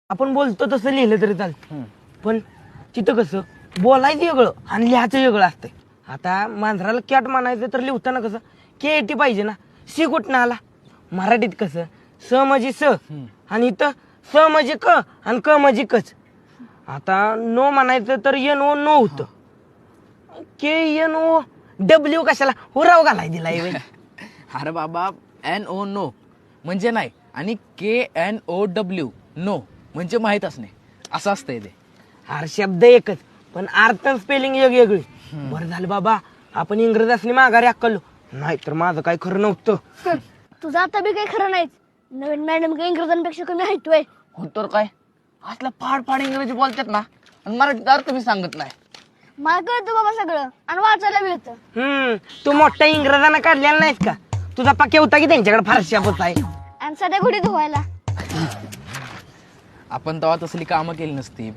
आपण बोलतो तसं लिहिलं तरी चालतं. पण तिथं कसं बोलायचं वेगळं आणि लिहायचं वेगळं असतंय. आता मांजराला कॅट म्हणायचं तर लिहिताना कसं केटी पाहिजे ना. सी कुठं आला. मराठीत कसं स म्हणजे स आणि इथं स म्हणजे क आणि क म्हणजे कच. आता नो म्हणायचं तर एन ओ नो होतं. के एन ओ डब्ल्यू कशाला हुराव घालाय दिलाय व्हय. अरे बाबा NO नो म्हणजे नाही आणि KNOW नो म्हणजे माहीत असणे असं असतंय ते. अरे शब्द एकच पण अर्थ स्पेलिंग वेगवेगळी. बरं झालं बाबा आपण इंग्रज असणे माघारी अक्कलो नाहीतर माझं काय खरं नव्हतं. तुझं आता बी काही खरं नाहीच. नवीन मॅडम काही इंग्रजांपेक्षा कमी ऐकतोय. हो तर काय असलं फाड इंग्रजी बोलतात ना आणि मराठीत अर्थ मी सांगत नाही. मला कळतं बाबा सगळं आणि वाचायला मिळतं. तू मोठ्या इंग्रजांना काढलेला नाहीस का. तुझा पक्या होता की त्यांच्याकडे फारशा होत आहे. आणि सध्या घोडी धुवायला. आपण तेव्हा तसली कामं केली नसती.